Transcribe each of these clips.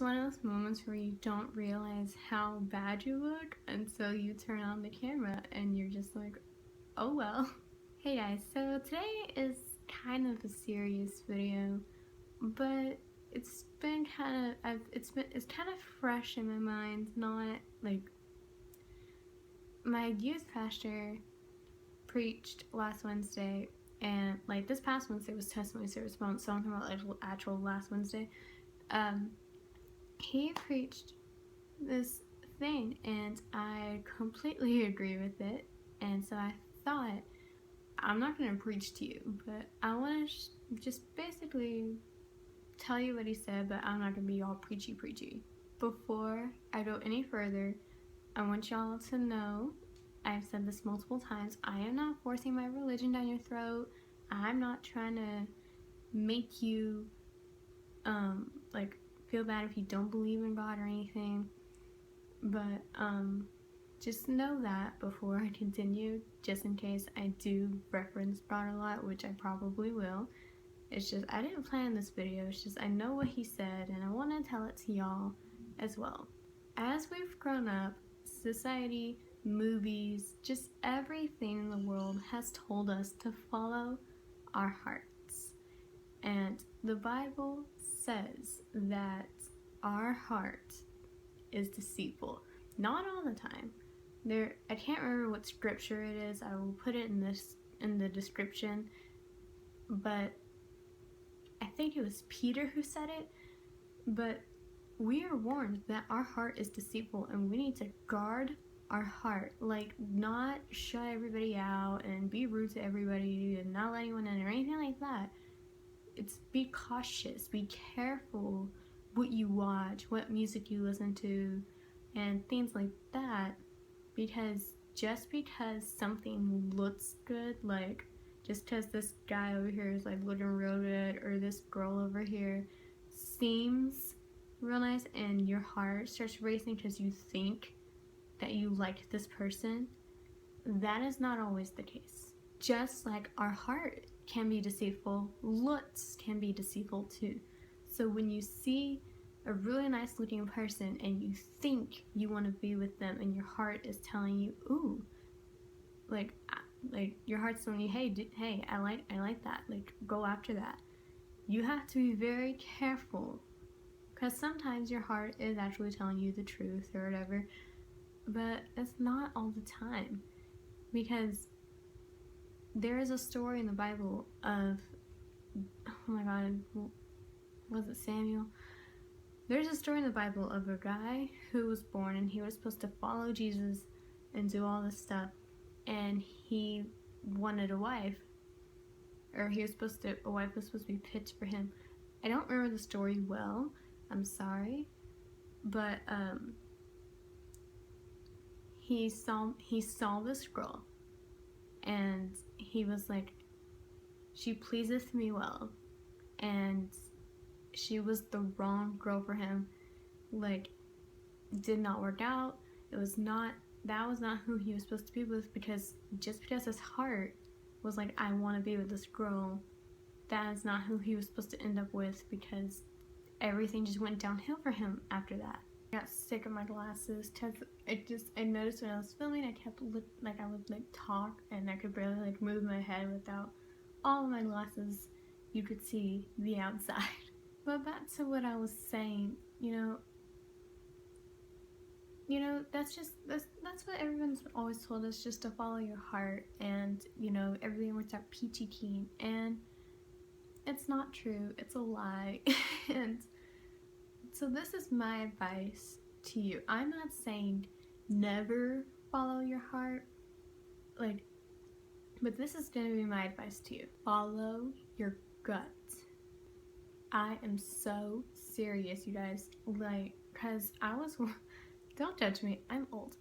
It's one of those moments where you don't realize how bad you look until you turn on the camera and you're just like, oh well. Hey guys, so today is kind of a serious video, but it's been kind of it's kind of fresh in my mind. Not like my youth pastor preached last Wednesday, and like this past Wednesday was testimony service, so I'm talking about like actual last Wednesday. He preached this thing and I completely agree with it, and so I thought, I'm not going to preach to you, but I want to just basically tell you what he said, but I'm not going to be all preachy. Before I go any further, I want y'all to know, I've said this multiple times, I am not forcing my religion down your throat. I'm not trying to make you like feel bad if you don't believe in God or anything, but just know that before I continue, just in case I do reference God a lot, which I probably will. It's just I didn't plan this video, it's just I know what he said and I want to tell it to y'all as well. As we've grown up, society, movies, just everything in the world has told us to follow our hearts. And the Bible says that our heart is deceitful. Not all the time. I can't remember what scripture it is. I will put it in the description. But I think it was Peter who said it. But we are warned that our heart is deceitful and we need to guard our heart. Like, not shut everybody out and be rude to everybody and not let anyone in or anything like that. It's be cautious, be careful what you watch, what music you listen to, and things like that, because just because something looks good, like just because this guy over here is like looking real good, or this girl over here seems real nice and your heart starts racing because you think that you like this person, that is not always the case. Just like our heart can be deceitful, looks can be deceitful too. So when you see a really nice looking person and you think you want to be with them and your heart is telling you, ooh, like your heart's telling you, hey, I like that, like go after that. You have to be very careful, because sometimes your heart is actually telling you the truth or whatever, but it's not all the time. Because there is a story in the Bible of, oh my god, was it Samuel? There's a story in the Bible of a guy who was born and he was supposed to follow Jesus and do all this stuff, and he wanted a wife, or a wife was supposed to be picked for him. I don't remember the story well, I'm sorry, but he saw this girl and he was like, she pleaseth me well, and she was the wrong girl for him. Like, did not work out. That was not who he was supposed to be with, because just because his heart was like, I want to be with this girl, that is not who he was supposed to end up with, because everything just went downhill for him after that. I got sick of my glasses because I noticed when I was filming, I kept I would like talk and I could barely like move my head without all of my glasses. You could see the outside. But back to what I was saying, you know, that's what everyone's always told us, just to follow your heart, and everything works out peachy keen, and it's not true. It's a lie. And so this is my advice to you. I'm not saying never follow your heart, but this is gonna be my advice to you. Follow your gut. I am so serious, you guys. Cause don't judge me, I'm old.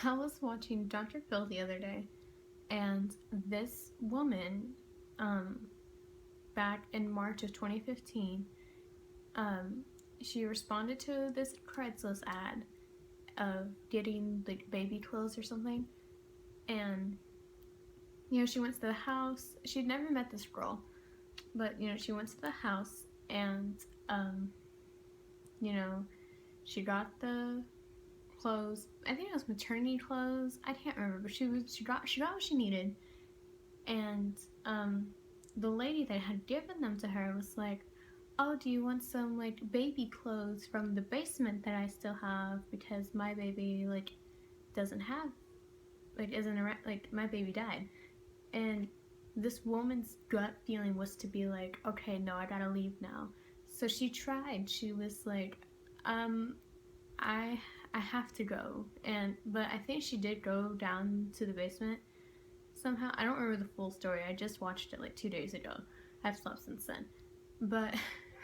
I was watching Dr. Phil the other day, and this woman, back in March of 2015, she responded to this Craigslist ad of getting like baby clothes or something, and she went to the house. She'd never met this girl, but she went to the house, and She got the clothes. I think it was maternity clothes. I can't remember, but she got what she needed. And the lady that had given them to her was like, "Oh, do you want some like baby clothes from the basement that I still have, because my baby like doesn't have like isn't around, like my baby died." And this woman's gut feeling was to be like, "Okay, no, I gotta leave now." So she tried. She was like, um I I have to go. But I think she did go down to the basement somehow. I don't remember the full story. I just watched it like 2 days ago. I've slept since then. But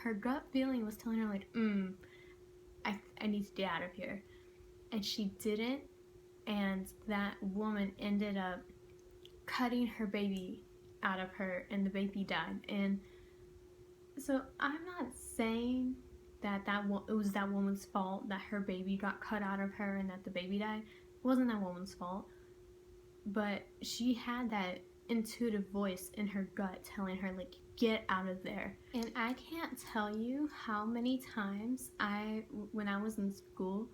her gut feeling was telling her like, I need to get out of here. And she didn't, and that woman ended up cutting her baby out of her, and the baby died. And so I'm not saying that it was that woman's fault that her baby got cut out of her and that the baby died. It wasn't that woman's fault, but she had that intuitive voice in her gut telling her like, get out of there. And I can't tell you how many times when I was in school,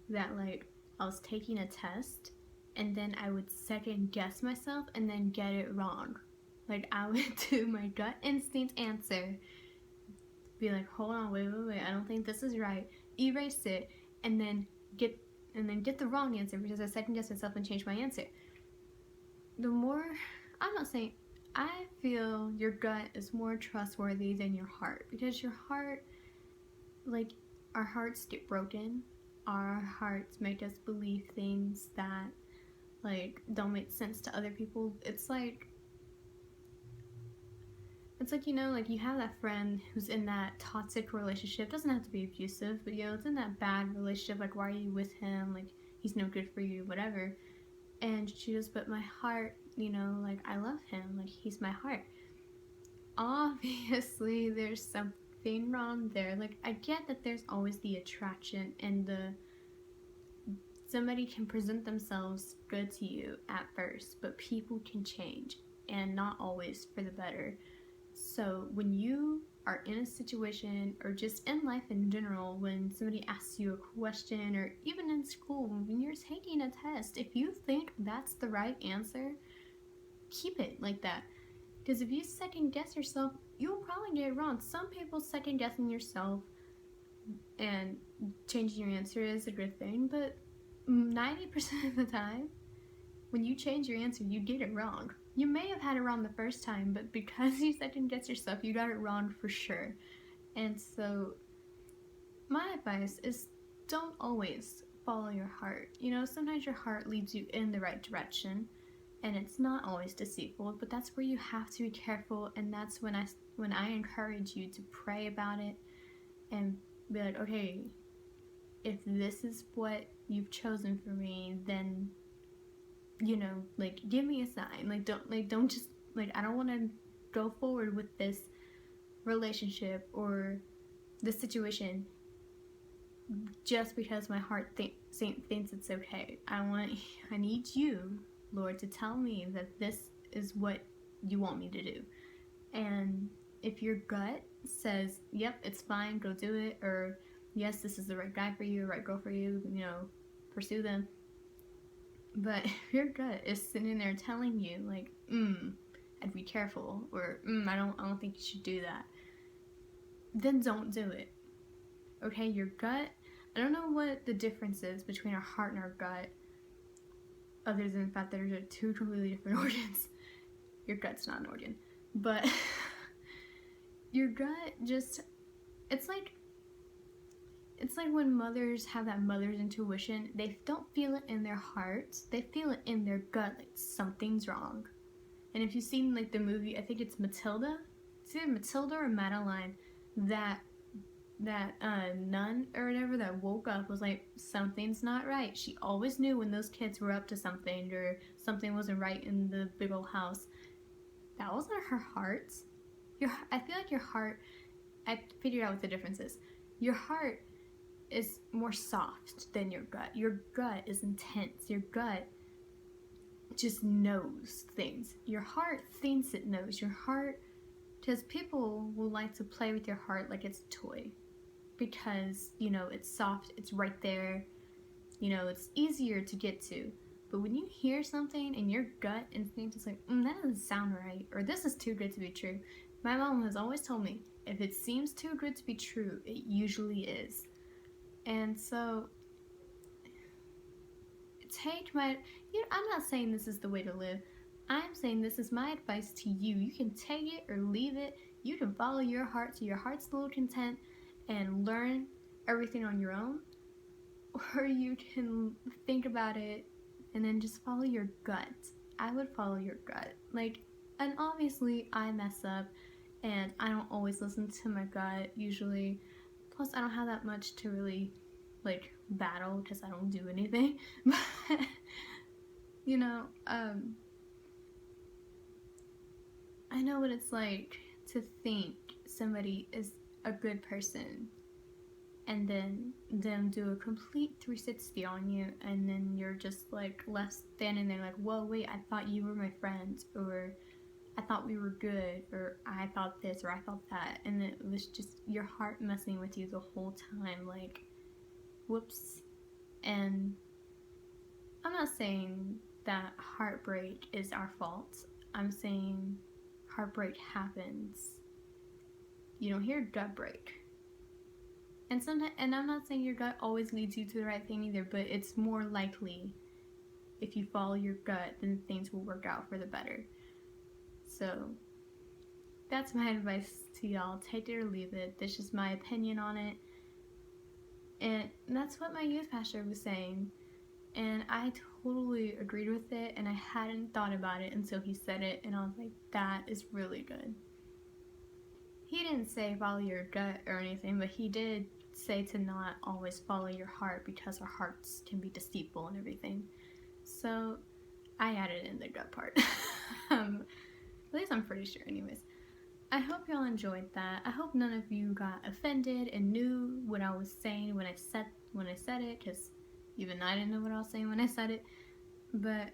that like I was taking a test and then I would second guess myself and then get it wrong. Like I would do my gut instinct answer, be like, hold on, wait, I don't think this is right, erase it, and then get the wrong answer because I second guessed myself and changed my answer. The more, I'm not saying, I feel your gut is more trustworthy than your heart, because your heart, like, our hearts get broken. Our hearts make us believe things that like don't make sense to other people. It's like, you know, like you have that friend who's in that toxic relationship. It doesn't have to be abusive, but you know, it's in that bad relationship. Like, why are you with him? Like, he's no good for you, whatever. And she goes, but my heart, you know, like I love him. Like, he's my heart. Obviously, there's something wrong there. Like, I get that there's always the attraction and somebody can present themselves good to you at first, but people can change, and not always for the better. So when you are in a situation, or just in life in general, when somebody asks you a question, or even in school when you're taking a test, if you think that's the right answer, keep it like that. Because if you second guess yourself, you'll probably get it wrong. Some people second guessing yourself and changing your answer is a good thing, but 90% of the time, when you change your answer, you get it wrong. You may have had it wrong the first time, but because you second guess yourself, you got it wrong for sure. And so, my advice is don't always follow your heart. You know, sometimes your heart leads you in the right direction, and it's not always deceitful, but that's where you have to be careful. And that's when I encourage you to pray about it and be like, okay, if this is what you've chosen for me, then, you know, like, give me a sign. Don't just, like, I don't want to go forward with this relationship or this situation just because my heart thinks it's okay. I need you, Lord, to tell me that this is what you want me to do. And if your gut says, yep, it's fine, go do it, or yes, this is the right guy for you, right girl for you, you know, pursue them. But if your gut is sitting there telling you like, I'd be careful, or I don't think you should do that, then don't do it. Okay, your gut, I don't know what the difference is between our heart and our gut, other than the fact that they're two completely different organs. Your gut's not an organ, but your gut just, it's like when mothers have that mother's intuition. They don't feel it in their hearts, they feel it in their gut, like something's wrong. And if you've seen like the movie, I think it's Matilda, it's either Matilda or Madeline, that nun or whatever that woke up was like, something's not right. She always knew when those kids were up to something, or something wasn't right in the big old house. That wasn't her heart. I feel like your heart, I figured out what the difference is. Your heart is more soft than your gut. Your gut is intense. Your gut just knows things. Your heart thinks it knows. Your heart, because people will like to play with your heart like it's a toy. because, you know, it's soft, it's right there, you know, it's easier to get to. But when you hear something and your gut instinct is like, that doesn't sound right, or this is too good to be true. My mom has always told me, if it seems too good to be true, it usually is. And so, I'm not saying this is the way to live. I'm saying this is my advice to you. You can take it or leave it. You can follow your heart to your heart's little content and learn everything on your own. Or you can think about it and then just follow your gut. I would follow your gut. And obviously I mess up and I don't always listen to my gut usually. Plus I don't have that much to really battle because I don't do anything. But you know, I know what it's like to think somebody is a good person and then them do a complete 360 on you, and then you're just left standing there whoa, wait, I thought you were my friend, or I thought we were good, or I thought this, or I thought that, and it was just your heart messing with you the whole time, whoops. And I'm not saying that heartbreak is our fault. I'm saying heartbreak happens. You don't hear gut break. And I'm not saying your gut always leads you to the right thing either, but it's more likely if you follow your gut, then things will work out for the better. So that's my advice to y'all. Take it or leave it. This is my opinion on it. And that's what my youth pastor was saying. And I totally agreed with it, and I hadn't thought about it until he said it, and I was like, that is really good. He didn't say follow your gut or anything, but he did say to not always follow your heart because our hearts can be deceitful and everything. So I added in the gut part. At least I'm pretty sure anyways. I hope y'all enjoyed that. I hope none of you got offended and knew what I was saying when I said it, because even I didn't know what I was saying when I said it. But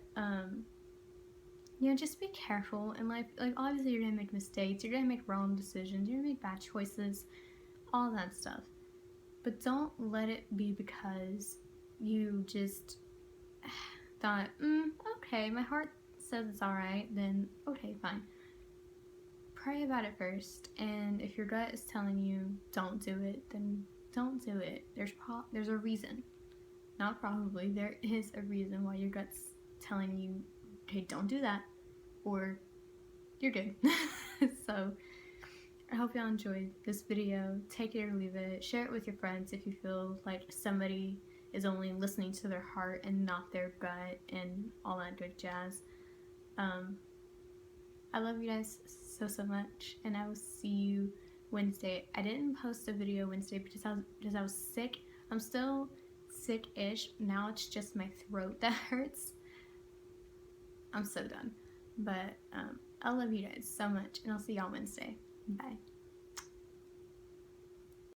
just be careful in life. Obviously you're gonna make mistakes, you're gonna make wrong decisions, you're gonna make bad choices, all that stuff. But don't let it be because you just thought, okay, my heart says it's alright, then okay, fine. Pray about it first, and if your gut is telling you don't do it, then don't do it. There's a reason. Not probably, there is a reason why your gut's telling you, okay, don't do that, or you're good. So I hope y'all enjoyed this video. Take it or leave it. Share it with your friends if you feel like somebody is only listening to their heart and not their gut and all that good jazz. I love you guys so much, and I will see you Wednesday. I didn't post a video Wednesday because I was sick. I'm still sick-ish. Now it's just my throat that hurts. I'm so done. But I love you guys so much, and I'll see y'all Wednesday. Bye.